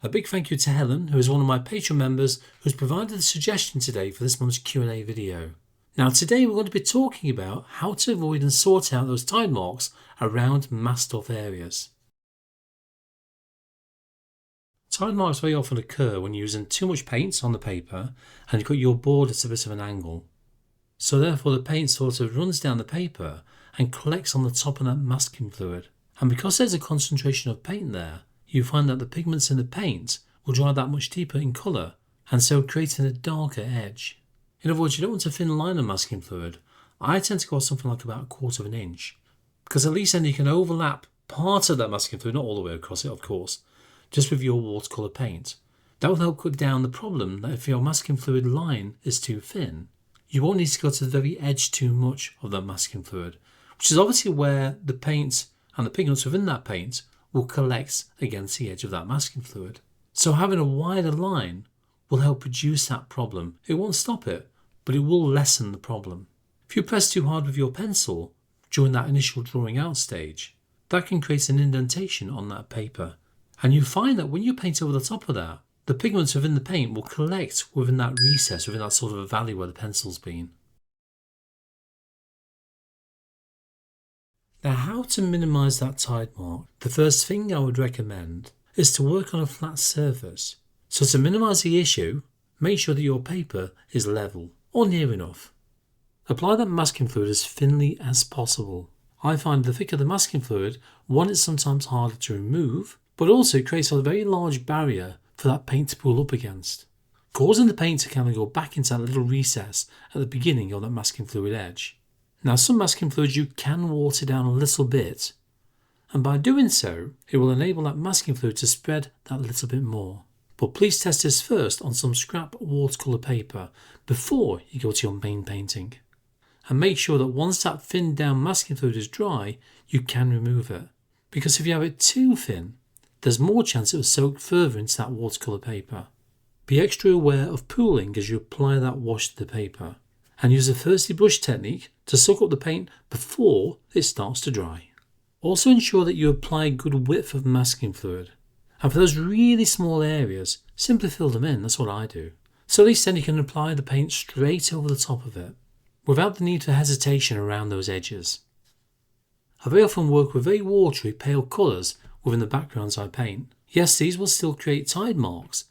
A big thank you to Helen, who is one of my Patreon members, who's provided the suggestion today for this month's Q&A video. Now today we're going to be talking about how to avoid and sort out those tide marks around masked off areas. Tide marks very often occur when you're using too much paint on the paper and you've got your board at a bit of an angle. So therefore the paint sort of runs down the paper and collects on the top of that masking fluid. And because there's a concentration of paint there, you find that the pigments in the paint will dry that much deeper in colour, and so creating a darker edge. In other words, you don't want a thin line of masking fluid. I tend to go something like about 1/4 of an inch, because at least then you can overlap part of that masking fluid, not all the way across it of course, just with your watercolour paint. That will help cut down the problem that if your masking fluid line is too thin, you won't need to go to the very edge too much of that masking fluid, which is obviously where the paint and the pigments within that paint will collect against the edge of that masking fluid. So having a wider line will help reduce that problem. It won't stop it, but it will lessen the problem. If you press too hard with your pencil during that initial drawing out stage, that can create an indentation on that paper. And you find that when you paint over the top of that, the pigments within the paint will collect within that recess, within that sort of a valley where the pencil's been. Now, how to minimise that tide mark? The first thing I would recommend is to work on a flat surface. So to minimise the issue, make sure that your paper is level or near enough. Apply that masking fluid as thinly as possible. I find the thicker the masking fluid, one, it's sometimes harder to remove, but also it creates a very large barrier for that paint to pull up against, causing the paint to kind of go back into that little recess at the beginning of that masking fluid edge. Now some masking fluids you can water down a little bit, and by doing so it will enable that masking fluid to spread that little bit more. But please test this first on some scrap watercolour paper before you go to your main painting. And make sure that once that thinned down masking fluid is dry, you can remove it. Because if you have it too thin, there's more chance it will soak further into that watercolour paper. Be extra aware of pooling as you apply that wash to the paper, and use a thirsty brush technique to soak up the paint before it starts to dry. Also ensure that you apply a good width of masking fluid. And for those really small areas, simply fill them in, that's what I do. So at least then you can apply the paint straight over the top of it, without the need for hesitation around those edges. I very often work with very watery, pale colours within the backgrounds I paint. Yes, these will still create tide marks,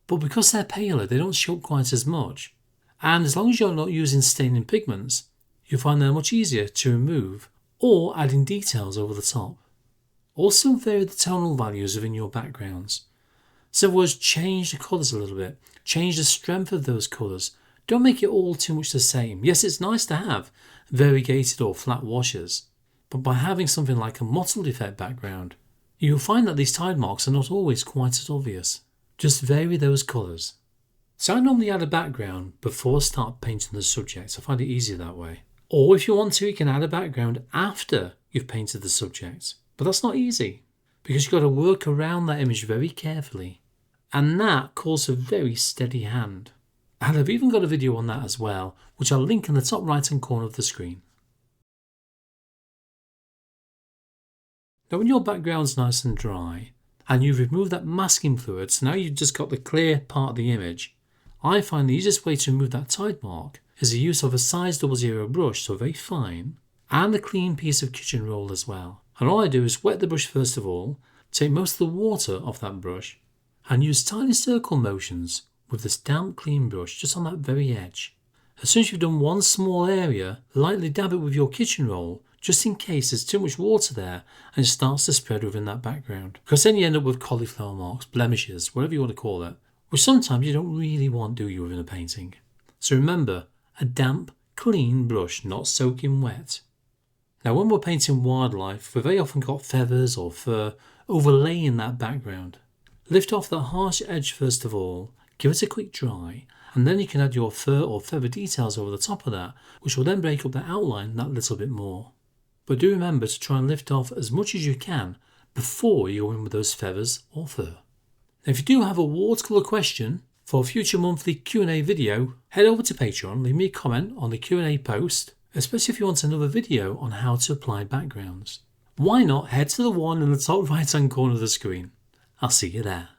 but because they're paler, they don't show up quite as much. And as long as you're not using staining pigments, you'll find they're much easier to remove or adding details over the top. Also vary the tonal values within your backgrounds. So in other words, change the colours a little bit, change the strength of those colours. Don't make it all too much the same. Yes, it's nice to have variegated or flat washes, but by having something like a mottled effect background, you'll find that these tide marks are not always quite as obvious. Just vary those colours. So I normally add a background before I start painting the subject. I find it easier that way. Or if you want to, you can add a background after you've painted the subject. But that's not easy, because you've got to work around that image very carefully. And that calls for a very steady hand. And I've even got a video on that as well, which I'll link in the top right hand corner of the screen. Now when your background's nice and dry, and you've removed that masking fluid, so now you've just got the clear part of the image, I find the easiest way to remove that tide mark is the use of a size 00 brush, so very fine, and a clean piece of kitchen roll as well. And all I do is wet the brush first of all, take most of the water off that brush, and use tiny circle motions with this damp clean brush just on that very edge. As soon as you've done one small area, lightly dab it with your kitchen roll, just in case there's too much water there and it starts to spread within that background. Because then you end up with cauliflower marks, blemishes, whatever you want to call it, which sometimes you don't really want, do you, within a painting. So remember, a damp, clean brush, not soaking wet. Now when we're painting wildlife, we've very often got feathers or fur overlaying that background. Lift off the harsh edge first of all, give it a quick dry, and then you can add your fur or feather details over the top of that, which will then break up the outline that little bit more. But do remember to try and lift off as much as you can before you go in with those feathers or fur. Now if you do have a watercolour question for a future monthly Q&A video, head over to Patreon, leave me a comment on the Q&A post, especially if you want another video on how to apply backgrounds. Why not head to the one in the top right hand corner of the screen? I'll see you there.